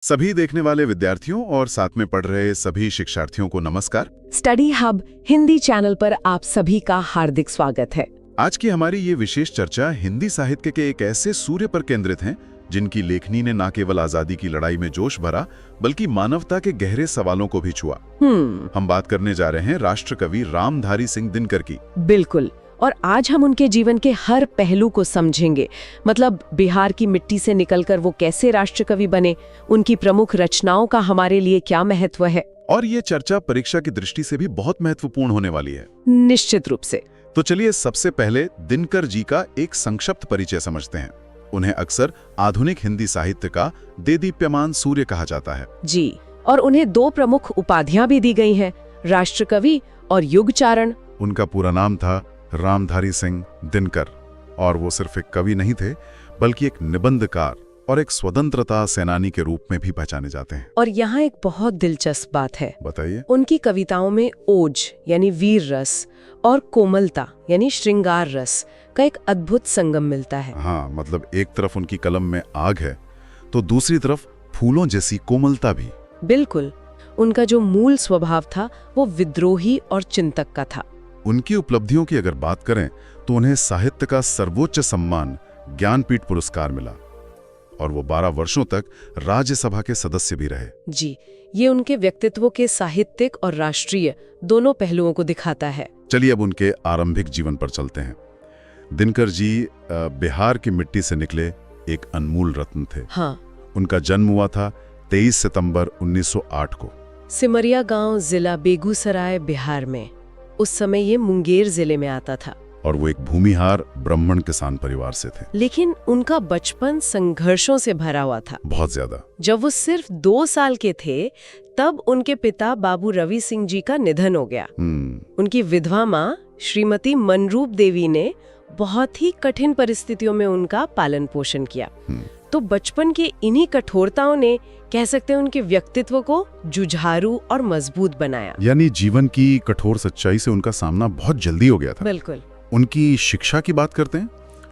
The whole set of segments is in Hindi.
सभी देखने वाले विद्यार्थियों और साथ में पढ़ रहे सभी शिक्षार्थियों को नमस्कार। स्टडी हब हिंदी चैनल पर आप सभी का हार्दिक स्वागत है। आज की हमारी ये विशेष चर्चा हिंदी साहित्य के एक ऐसे सूर्य पर केंद्रित है जिनकी लेखनी ने न केवल आजादी की लड़ाई में जोश भरा बल्कि मानवता के गहरे सवालों को भी छुआ। हम बात करने जा रहे हैं राष्ट्रकवि रामधारी सिंह दिनकर की। बिल्कुल, और आज हम उनके जीवन के हर पहलू को समझेंगे। मतलब बिहार की मिट्टी से निकलकर वो कैसे राष्ट्रकवि बने, उनकी प्रमुख रचनाओं का हमारे लिए क्या महत्व है। और ये चर्चा परीक्षा की दृष्टि से भी बहुत महत्वपूर्ण होने वाली है। निश्चित रूप से। तो चलिए सबसे पहले दिनकर जी का एक संक्षिप्त परिचय समझते हैं। उन्हें अक्सर आधुनिक हिंदी साहित्य का देदीप्यमान सूर्य कहा जाता है। जी, और उन्हें दो प्रमुख उपाधियां भी दी गई हैं, राष्ट्रकवि और युगचारण। उनका पूरा नाम था रामधारी सिंह दिनकर, और वो सिर्फ एक कवि नहीं थे बल्कि एक निबंधकार और एक स्वतंत्रता सेनानी के रूप में भी पहचाने जाते हैं। और यहाँ एक बहुत दिलचस्प बात है। बताइए। उनकी कविताओं में ओज यानी वीर रस और कोमलता यानी श्रृंगार रस का एक अद्भुत संगम मिलता है। हाँ, मतलब एक तरफ उनकी कलम में आग है तो दूसरी तरफ फूलों जैसी कोमलता भी। बिल्कुल, उनका जो मूल स्वभाव था वो विद्रोही और चिंतक का था। उनकी उपलब्धियों की अगर बात करें तो उन्हें साहित्य का सर्वोच्च सम्मान ज्ञानपीठ पुरस्कार मिला और वो 12 वर्षों तक राज्यसभा के सदस्य भी रहे। जी, ये उनके व्यक्तित्व के साहित्यिक और राष्ट्रीय दोनों पहलुओं को दिखाता है। चलिए अब उनके आरंभिक जीवन पर चलते हैं। दिनकर जी बिहार की मिट्टी से निकले एक अनमोल रत्न थे। हाँ। उनका जन्म हुआ था 23 सितंबर 1908 को सिमरिया गांव, जिला बेगूसराय, बिहार में। उस समय ये मुंगेर जिले में आता था। और वो एक भूमिहार ब्राह्मण किसान परिवार से थे। लेकिन उनका बचपन संघर्षों से भरा हुआ था, बहुत ज्यादा। जब वो सिर्फ 2 साल के थे तब उनके पिता बाबू रवि सिंह जी का निधन हो गया। उनकी विधवा माँ श्रीमती मनरूप देवी ने बहुत ही कठिन परिस्थितियों में उनका पालन पोषण किया। तो बचपन के इन्हीं कठोरताओं ने, कह सकते हैं, उनके व्यक्तित्व को जुझारू और मजबूत बनाया। यानी जीवन की कठोर सच्चाई से उनका सामना बहुत जल्दी हो गया था। बिल्कुल। उनकी शिक्षा की बात करते हैं।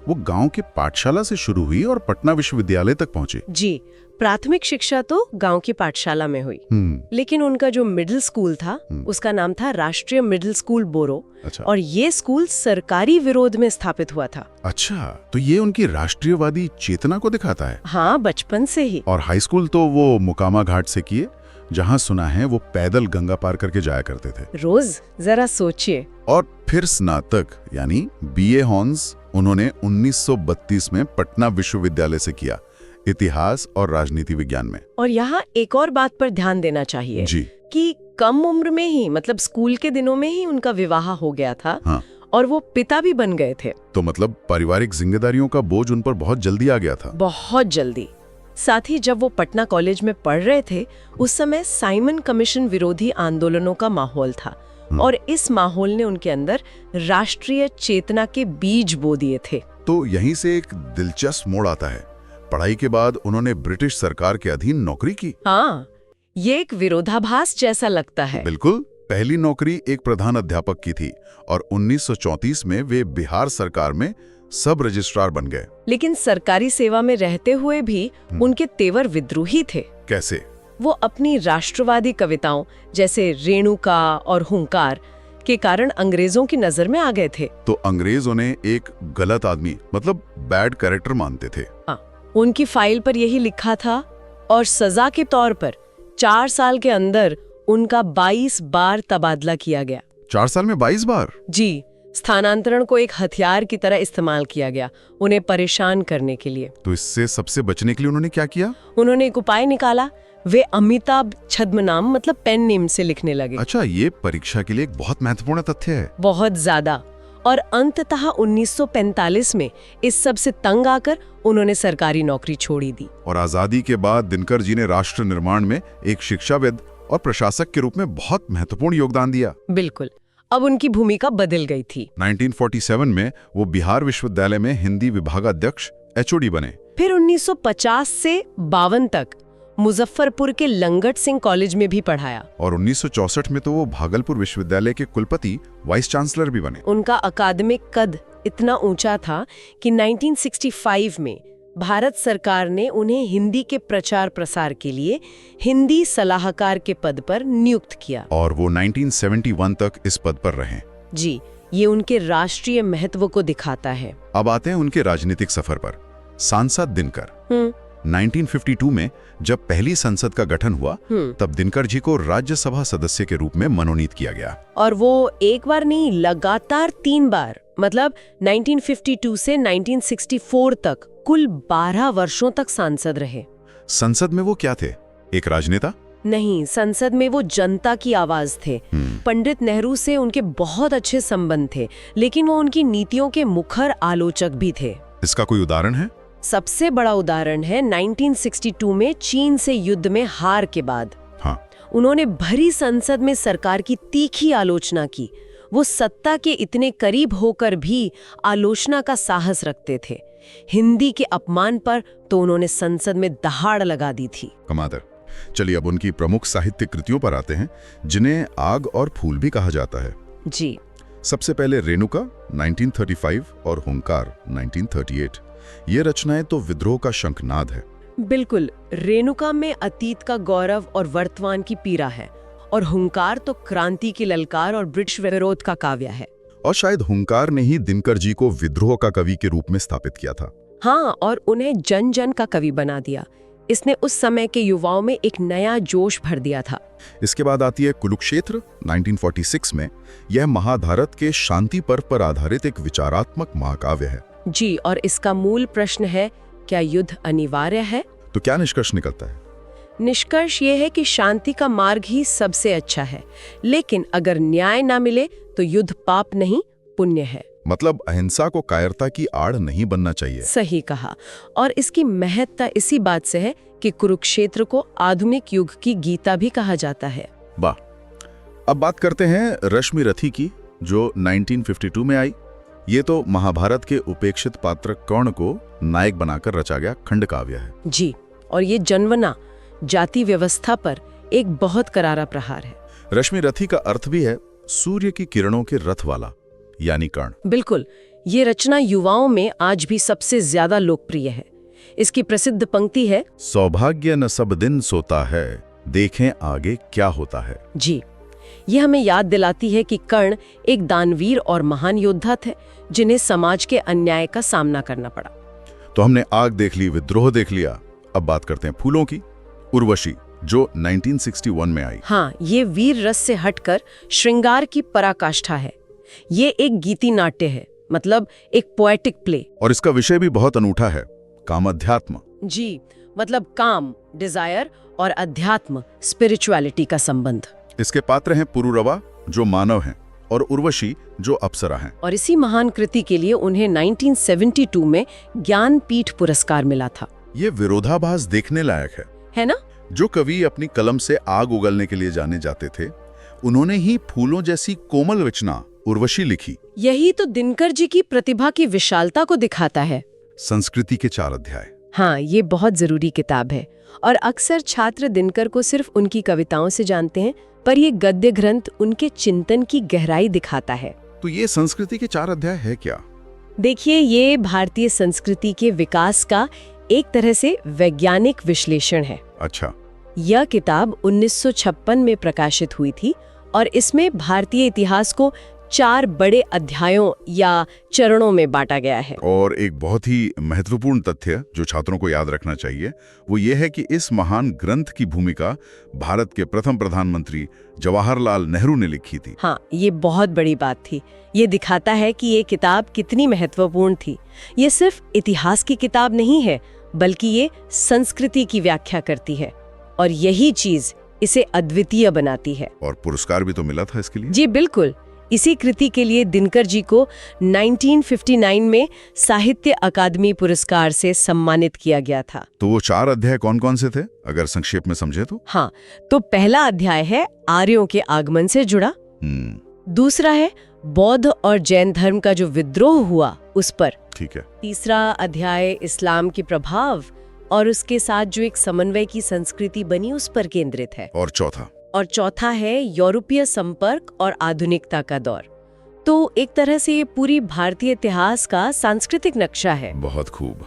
वो गांव के पाठशाला से शुरू हुई और पटना विश्वविद्यालय तक पहुंचे। जी, प्राथमिक शिक्षा तो गांव की पाठशाला में हुई। लेकिन उनका जो मिडिल स्कूल था उसका नाम था राष्ट्रीय मिडिल स्कूल बोरो। अच्छा। और ये स्कूल सरकारी विरोध में स्थापित हुआ था। अच्छा, तो ये उनकी राष्ट्रीयवादी चेतना को दिखाता है। हाँ, बचपन से ही। और हाई स्कूल तो वो मुकामा घाट से किए, जहाँ सुना है वो पैदल गंगा पार करके जाया करते थे रोज। जरा सोचिए। और फिर स्नातक यानी बीए हॉर्न्स उन्होंने 1932 में पटना विश्वविद्यालय से किया, इतिहास और राजनीति विज्ञान में। और यहाँ एक और बात पर ध्यान देना चाहिए जी। कि कम उम्र में ही, मतलब स्कूल के दिनों में ही उनका विवाह हो गया था। हाँ। और वो पिता भी बन गए थे। तो मतलब पारिवारिक जिम्मेदारियों का बोझ उन पर बहुत जल्दी आ गया था। बहुत जल्दी। साथ ही जब वो पटना कॉलेज में पढ़ रहे थे उस समय साइमन कमीशन विरोधी आंदोलनों का माहौल था। और इस माहौल ने उनके अंदर राष्ट्रीय चेतना के बीज बो दिए थे। तो यहीं से एक दिलचस्प मोड़ आता है। पढ़ाई के बाद उन्होंने ब्रिटिश सरकार के अधीन नौकरी की। हाँ, ये एक विरोधाभास जैसा लगता है। बिल्कुल। पहली नौकरी एक प्रधान अध्यापक की थी और 1934 में वे बिहार सरकार में सब रजिस्ट्रार बन गए। लेकिन सरकारी सेवा में रहते हुए भी उनके तेवर विद्रोही थे। कैसे? वो अपनी राष्ट्रवादी कविताओं जैसे रेणुका और हुंकार के कारण अंग्रेजों की नजर में आ गए थे। तो अंग्रेज उन्हें एक गलत आदमी, मतलब बैड कैरेक्टर मानते थे। हाँ, उनकी फाइल पर यही लिखा था और सजा के तौर पर 4 साल के अंदर उनका 22 बार तबादला किया गया। 4 साल में 22 बार? जी, स्थानांतरण को एक हथियार की तरह इस्तेमाल किया गया, उन्हें परेशान करने के लिए। तो इससे सबसे बचने के लिए उन्होंने क्या किया? उन्होंने एक उपाय निकाला। वे अमिताभ छद्मनाम, मतलब पेन नेम से लिखने लगे। अच्छा, ये परीक्षा के लिए एक बहुत महत्वपूर्ण तथ्य है। बहुत ज्यादा। और अंततः 1945 में इस सब से तंग आकर उन्होंने सरकारी नौकरी छोड़ी दी। और आजादी के बाद दिनकर जी ने राष्ट्र निर्माण में एक शिक्षाविद और प्रशासक के रूप में बहुत महत्वपूर्ण योगदान दिया। बिल्कुल। अब उनकी भूमिका बदल गई थी। 1947 में वो बिहार विश्वविद्यालय में हिंदी विभागाध्यक्ष एचओडी बने। फिर 1950 से 52 तक मुजफ्फरपुर के लंगट सिंह कॉलेज में भी पढ़ाया। और 1964 में तो वो भागलपुर विश्वविद्यालय के कुलपति, वाइस चांसलर भी बने। उनका अकादमिक कद इतना ऊंचा था कि 1965 में भारत सरकार ने उन्हें हिंदी के प्रचार प्रसार के लिए हिंदी सलाहकार के पद पर नियुक्त किया। और वो 1971 तक इस पद पर रहे। जी, ये उनके राष्ट्रीय महत्व को दिखाता है। अब आते हैं उनके राजनीतिक सफर पर। सांसद दिनकर 1952 में जब पहली संसद का गठन हुआ तब दिनकर जी को राज्यसभा सदस्य के रूप में मनोनीत किया गया। और वो एक बार नहीं, लगातार 3 बार, मतलब 1952 से 1964 तक कुल 12 वर्षों तक सांसद रहे। संसद में वो क्या थे, एक राजनेता? नहीं, संसद में वो जनता की आवाज थे। पंडित नेहरू से उनके बहुत अच्छे संबंध थे, लेकिन वो उनकी नीतियों के मुखर आलोचक भी थे। इसका कोई उदाहरण है? सबसे बड़ा उदाहरण है 1962 में चीन से युद्ध में हार के बाद। हाँ। उन्होंने भरी संसद में सरकार की तीखी आलोचना की। वो सत्ता के इतने करीब होकर भी आलोचना का साहस रखते थे। हिंदी के अपमान पर तो उन्होंने संसद में दहाड़ लगा दी थी। कमादर। चलिए अब उनकी प्रमुख साहित्य कृतियों पर आते हैं, जिन्हें आग और फूल भी कहा जाता है। जी। सबसे पहले रेणुका 1935 और हुंकार 1938। ये रचनाएं तो विद्रोह का शंखनाद है। बिल्कुल, रेणुका में अतीत का गौरव और वर्तमान की पीड़ा है, और हुंकार तो क्रांति की ललकार और ब्रिटिश विरोध का काव्य है। और शायद हुंकार ने ही दिनकर जी को विद्रोह का कवि के रूप में स्थापित किया था। हाँ, और उन्हें जन जन का कवि बना दिया। इसने उस समय के युवाओं में एक नया जोश भर दिया था। इसके बाद आती है कुरुक्षेत्र 1946 में। यह महाभारत के शांति पर्व पर आधारित एक विचारात्मक महाकाव्य है। जी, और इसका मूल प्रश्न है, क्या युद्ध अनिवार्य है? तो क्या निष्कर्ष निकलता है? निष्कर्ष ये है कि शांति का मार्ग ही सबसे अच्छा है, लेकिन अगर न्याय ना मिले तो युद्ध पाप नहीं, पुण्य है। मतलब अहिंसा को कायरता की आड़ नहीं बनना चाहिए। सही कहा। और इसकी महत्ता इसी बात से है कि कुरुक्षेत्र को आधुनिक युग की गीता भी कहा जाता है। वाह। अब बात करते हैं रश्मि रथी की, जो 1952 में आई। ये तो महाभारत के उपेक्षित पात्र कर्ण को नायक बनाकर रचा गया खंड काव्य है। जी, और ये जन्मना जाति व्यवस्था पर एक बहुत करारा प्रहार है। रश्मि रथी का अर्थ भी है सूर्य की किरणों के रथ वाला, यानी कर्ण। बिल्कुल, ये रचना युवाओं में आज भी सबसे ज्यादा लोकप्रिय है। इसकी प्रसिद्ध पंक्ति है, सौभाग्य न सब दिन सोता है, देखें आगे क्या होता है। जी, ये हमें याद दिलाती है कि कर्ण एक दानवीर और महान योद्धा थे, जिन्हें समाज के अन्याय का सामना करना पड़ा। तो हमने आग देख ली, विद्रोह देख लिया। अब बात करते हैं फूलों की। उर्वशी, जो 1961 में आई। हाँ, ये वीर रस से हटकर श्रृंगार की पराकाष्ठा है। ये एक गीति नाट्य है, मतलब एक पोएटिक प्ले। और इसका विषय भी बहुत अनूठा है, कामाध्यात्म। जी, मतलब काम, डिजायर, और अध्यात्म, स्पिरिचुअलिटी का संबंध। इसके पात्र हैं पुरुरवा, जो मानव हैं, और उर्वशी, जो अप्सरा हैं। और इसी महान कृति के लिए उन्हें 1972 में ज्ञानपीठ पुरस्कार मिला था। ये विरोधाभास देखने लायक है ना? जो कवि अपनी कलम से आग उगलने के लिए जाने जाते थे, उन्होंने ही फूलों जैसी कोमल रचना उर्वशी लिखी। यही तो दिनकर जी की प्रतिभा की विशालता को दिखाता है। संस्कृति के 4 अध्याय। हाँ, ये बहुत जरूरी किताब है, और अक्सर छात्र दिनकर को सिर्फ उनकी कविताओं से जानते हैं, पर ये गद्य ग्रंथ उनके चिंतन की गहराई दिखाता है। तो ये संस्कृति के 4 अध्याय है क्या? देखिए, ये भारतीय संस्कृति के विकास का एक तरह से वैज्ञानिक विश्लेषण है। अच्छा। यह किताब 1956 में प्रकाशित हुई थी, और इसमें भारतीय इतिहास को 4 बड़े अध्यायों या चरणों में बांटा गया है। और एक बहुत ही महत्वपूर्ण तथ्य जो छात्रों को याद रखना चाहिए, वो ये है कि इस महान ग्रंथ की भूमिका भारत के प्रथम प्रधानमंत्री जवाहरलाल नेहरू ने लिखी थी। हाँ, ये बहुत बड़ी बात थी। ये दिखाता है कि ये किताब कितनी महत्वपूर्ण थी। ये सिर्फ इतिहास की किताब नहीं है, बल्कि ये संस्कृति की व्याख्या करती है, और यही चीज इसे अद्वितीय बनाती है। और पुरस्कार भी तो मिला था इसके लिए। जी बिल्कुल। इसी कृति के लिए दिनकर जी को 1959 में साहित्य अकादमी पुरस्कार से सम्मानित किया गया था। तो वो 4 अध्याय कौन कौन से थे, अगर संक्षेप में समझे तो? हाँ, तो पहला अध्याय है आर्यों के आगमन से जुड़ा। दूसरा है बौद्ध और जैन धर्म का जो विद्रोह हुआ उस पर। ठीक है। तीसरा अध्याय इस्लाम के प्रभाव और उसके साथ जो एक समन्वय की संस्कृति बनी उस पर केंद्रित है। और चौथा है यूरोपीय संपर्क और आधुनिकता का दौर। तो एक तरह से ये पूरी भारतीय इतिहास का सांस्कृतिक नक्शा है। बहुत खूब।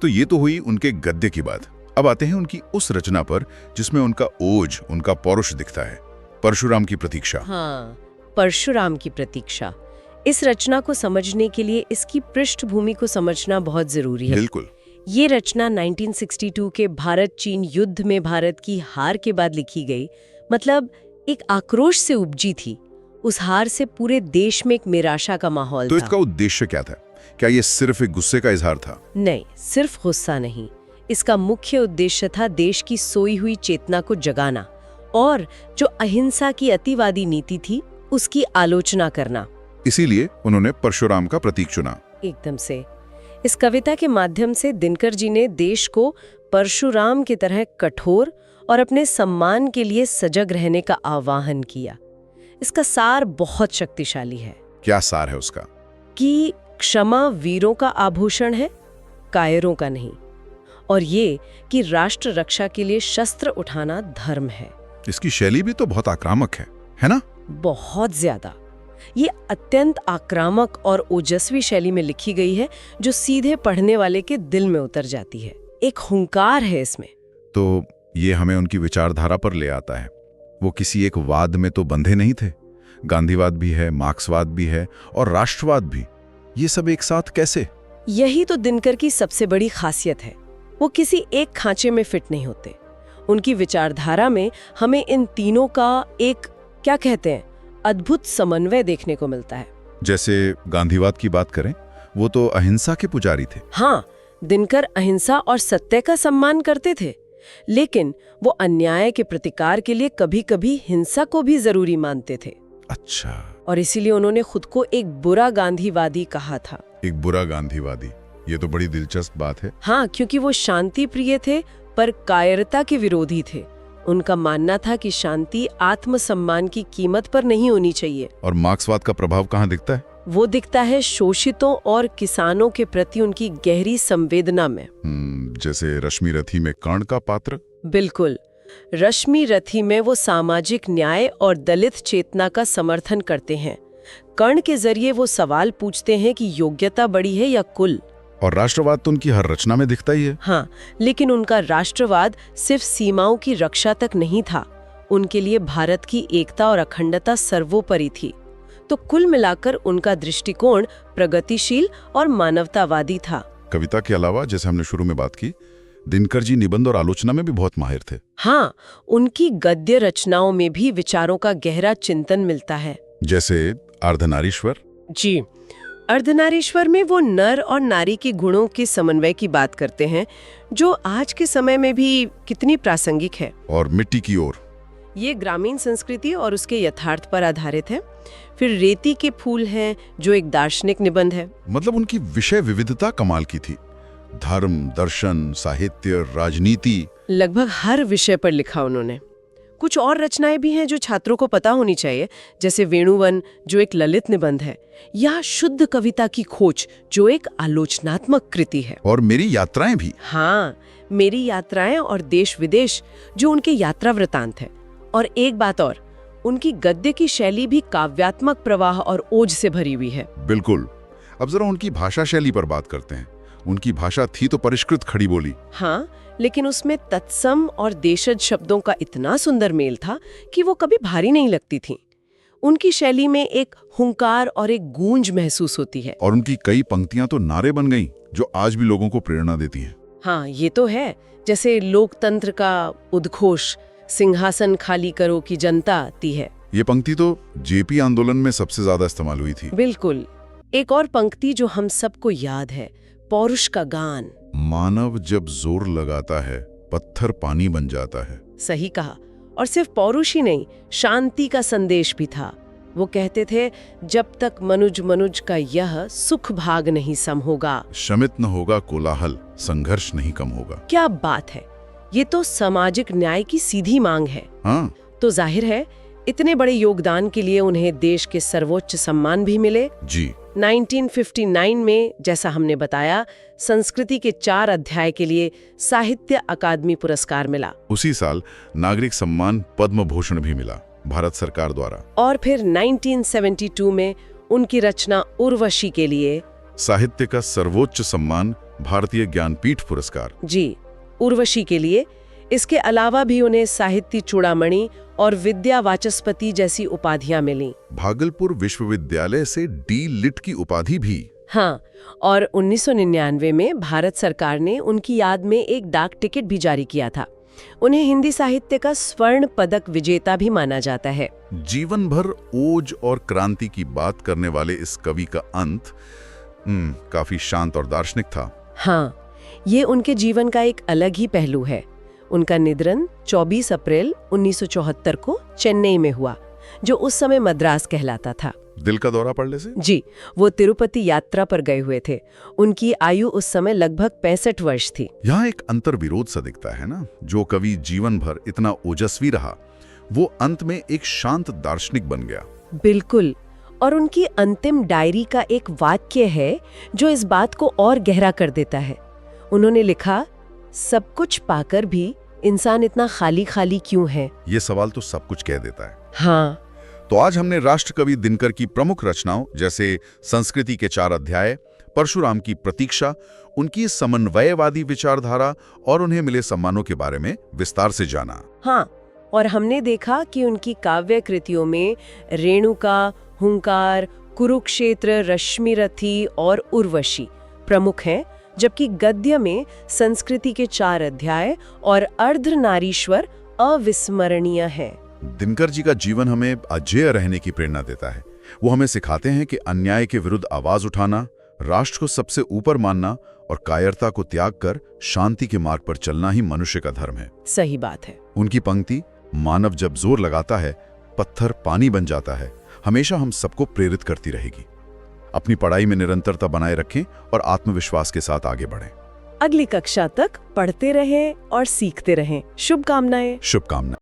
तो ये तो हुई उनके गद्य की बात। अब आते हैं उनकी उस रचना पर जिसमें उनका ओज, उनका पौरुष दिखता है, परशुराम की प्रतीक्षा। हाँ, परशुराम की प्रतीक्षा। इस रचना को समझने के लिए इसकी पृष्ठभूमि को समझना बहुत जरूरी है। बिल्कुल। ये रचना 1962 के भारत चीन युद्ध में भारत की हार के बाद लिखी गई, मतलब एक आक्रोश से उपजी थी। उस हार से पूरे देश में एक निराशा का माहौल तो था। इसका उद्देश्य क्या था? क्या ये सिर्फ एक गुस्से का इजहार था? नहीं, सिर्फ गुस्सा नहीं। इसका मुख्य उद्देश्य था देश की सोई हुई चेतना को जगाना और जो अहिंसा की अतिवादी नीति थी उसकी आलोचना करना। इसीलिए उन्होंने परशुराम का प्रतीक चुना। एकदम से। इस कविता के माध्यम से दिनकर जी ने देश को परशुराम की तरह कठोर और अपने सम्मान के लिए सजग रहने का आह्वान किया। इसका सार बहुत शक्तिशाली है। क्या सार है उसका? कि क्षमा वीरों का आभूषण है, कायरों का नहीं। और ये कि राष्ट्र रक्षा के लिए शस्त्र उठाना धर्म है। इसकी शैली भी तो बहुत आक्रामक है ना? बहुत ज्यादा। ये अत्यंत आक्रामक और ओजस्वी शैली में लिखी गई है जो सीधे पढ़ने वाले के दिल में उतर जाती है। एक हुंकार है इसमें। तो ये हमें उनकी विचारधारा पर ले आता है। वो किसी एक वाद में तो बंधे नहीं थे। गांधीवाद भी है, मार्क्सवाद भी है और राष्ट्रवाद भी। ये सब एक साथ कैसे? यही तो दिनकर की सबसे बड़ी खासियत है। वो किसी एक खांचे में फिट नहीं होते। उनकी विचारधारा में हमें इन तीनों का एक, क्या कहते हैं, अद्भुत समन्वय देखने को मिलता है। जैसे गांधीवाद की बात करें, वो तो अहिंसा के पुजारी थे। हाँ, दिनकर अहिंसा और सत्य का सम्मान करते थे, लेकिन वो अन्याय के प्रतिकार के लिए कभी-कभी हिंसा को भी जरूरी मानते थे। अच्छा। और इसीलिए उन्होंने खुद को एक बुरा गांधीवादी कहा था। एक बुरा गांधीवादी, ये तो बड़ी दिलचस्प बात है। हाँ, क्योंकि वो शांति प्रिय थे पर कायरता के विरोधी थे। उनका मानना था कि शांति आत्मसम्मान की कीमत पर नहीं होनी चाहिए। और मार्क्सवाद का प्रभाव कहाँ दिखता है? वो दिखता है शोषितों और किसानों के प्रति उनकी गहरी संवेदना में। जैसे रश्मि रथी में कर्ण का पात्र। बिल्कुल। रश्मि रथी में वो सामाजिक न्याय और दलित चेतना का समर्थन करते हैं। कर्ण के जरिए वो सवाल पूछते हैं कि योग्यता बड़ी है या कुल। और राष्ट्रवाद तो उनकी हर रचना में दिखता ही है। हाँ, लेकिन उनका राष्ट्रवाद सिर्फ सीमाओं की रक्षा तक नहीं था। उनके लिए भारत की एकता और अखंडता सर्वोपरि थी। तो कुल मिलाकर उनका दृष्टिकोण प्रगतिशील और मानवतावादी था। कविता के अलावा, जैसे हमने शुरू में बात की, दिनकर जी निबंध और आलोचना में भी बहुत माहिर थे। हाँ, उनकी गद्य रचनाओं में भी विचारों का गहरा चिंतन मिलता है। जैसे अर्धनारीश्वर। जी, अर्धनारीश्वर में वो नर और नारी के गुणों के समन्वय की बात करते हैं, जो आज के समय में भी कितनी प्रासंगिक है। और मिट्टी की ओर, ये ग्रामीण संस्कृति और उसके यथार्थ पर आधारित है। फिर रेती के फूल हैं, जो एक दार्शनिक निबंध है। मतलब उनकी विषय विविधता कमाल की थी। धर्म, दर्शन, साहित्य, राजनीति, लगभग हर विषय पर लिखा उन्होंने। कुछ और रचनाएं भी हैं जो छात्रों को पता होनी चाहिए, जैसे वेणुवन, जो एक ललित निबंध है, या शुद्ध कविता की खोज, जो एक आलोचनात्मक कृति है। और मेरी यात्राएं भी। हाँ, मेरी यात्राएं और देश विदेश, जो उनके यात्रा वृतांत है। और एक बात और, उनकी गद्य की शैली भी काव्यात्मक प्रवाह और ओज से भरी हुई है। बिल्कुल। अब जरा उनकी भाषा शैली पर बात करते हैं। उनकी भाषा थी तो परिष्कृत खड़ी बोली। हाँ, लेकिन उसमें तत्सम और देशज शब्दों का इतना सुंदर मेल था कि वो कभी भारी नहीं लगती थी। उनकी शैली में एक हुंकार और एक गूंज महसूस होती है। और उनकी कई पंक्तियां तो नारे बन गईं, जो आज भी लोगों को प्रेरणा देती हैं। हाँ, ये तो है। जैसे लोकतंत्र का उद्घोष, सिंहासन खाली करो की जनता आती है। ये पंक्ति तो जेपी आंदोलन में सबसे ज्यादा इस्तेमाल हुई थी। बिल्कुल। एक और पंक्ति जो हम सबको याद है, पौरुष का गान। मानव जब जोर लगाता है, पत्थर पानी बन जाता है। सही कहा। और सिर्फ पौरुष ही नहीं, शांति का संदेश भी था। वो कहते थे, जब तक मनुज मनुज का यह सुख भाग नहीं सम होगा, शमित न होगा कोलाहल, संघर्ष नहीं कम होगा। क्या बात है! ये तो सामाजिक न्याय की सीधी मांग है। हाँ। तो जाहिर है, इतने बड़े योगदान के लिए उन्हें देश के सर्वोच्च सम्मान भी मिले। जी। 1959 में, जैसा हमने बताया, संस्कृति के 4 अध्याय के लिए साहित्य अकादमी पुरस्कार मिला। उसी साल नागरिक सम्मान पद्म भूषण भी मिला भारत सरकार द्वारा। और फिर 1972 में उनकी रचना उर्वशी के लिए साहित्य का सर्वोच्च सम्मान भारतीय ज्ञानपीठ पुरस्कार। जी, उर्वशी के लिए। इसके अलावा भी उन्हें साहित्य चूड़ामणि और विद्या वाचस्पति जैसी उपाधियां मिली। भागलपुर विश्वविद्यालय से डी लिट की उपाधि भी। हाँ, और 1999 में भारत सरकार ने उनकी याद में एक डाक टिकट भी जारी किया था। उन्हें हिंदी साहित्य का स्वर्ण पदक विजेता भी माना जाता है। जीवन भर ओज और क्रांति की बात करने वाले इस कवि का अंत काफी शांत और दार्शनिक था। हाँ, ये उनके जीवन का एक अलग ही पहलू है। उनका निधन 24 अप्रैल 1974 को चेन्नई में हुआ, जो उस समय मद्रास कहलाता था। दिल का दौरा पड़ने से? जी, वो तिरुपति यात्रा पर गए हुए थे। उनकी आयु उस समय लगभग 65 वर्ष थी। यहाँ एक अंतर्विरोध सा दिखता है ना। जो कवि जीवन भर इतना ओजस्वी रहा, वो अंत में एक शांत दार्शनिक बन गया। बिल्कुल। और उनकी अंतिम डायरी का एक वाक्य है जो इस बात को और गहरा कर देता है। उन्होंने लिखा, सब कुछ पाकर भी इंसान इतना खाली खाली क्यों है? ये सवाल तो सब कुछ कह देता है। हाँ। तो आज हमने राष्ट्रकवि दिनकर की प्रमुख रचनाओं जैसे संस्कृति के 4 अध्याय, परशुराम की प्रतीक्षा, उनकी समन्वयवादी विचारधारा और उन्हें मिले सम्मानों के बारे में विस्तार से जाना। हाँ, और हमने देखा कि उनकी काव्य कृतियों में रेणुका, हुंकार, कुरुक्षेत्र, रश्मिरथी और उर्वशी प्रमुख हैं, जबकि गद्य में संस्कृति के 4 अध्याय और अर्धनारीश्वर अविस्मरणीय है। दिनकर जी का जीवन हमें अजेय रहने की प्रेरणा देता है। वो हमें सिखाते हैं कि अन्याय के विरुद्ध आवाज उठाना, राष्ट्र को सबसे ऊपर मानना और कायरता को त्याग कर शांति के मार्ग पर चलना ही मनुष्य का धर्म है। सही बात है। उनकी पंक्ति, मानव जब जोर लगाता है पत्थर पानी बन जाता है, हमेशा हम सबको प्रेरित करती रहेगी। अपनी पढ़ाई में निरंतरता बनाए रखें और आत्मविश्वास के साथ आगे बढ़ें। अगली कक्षा तक पढ़ते रहें और सीखते रहें। शुभकामनाएं। शुभकामनाएं।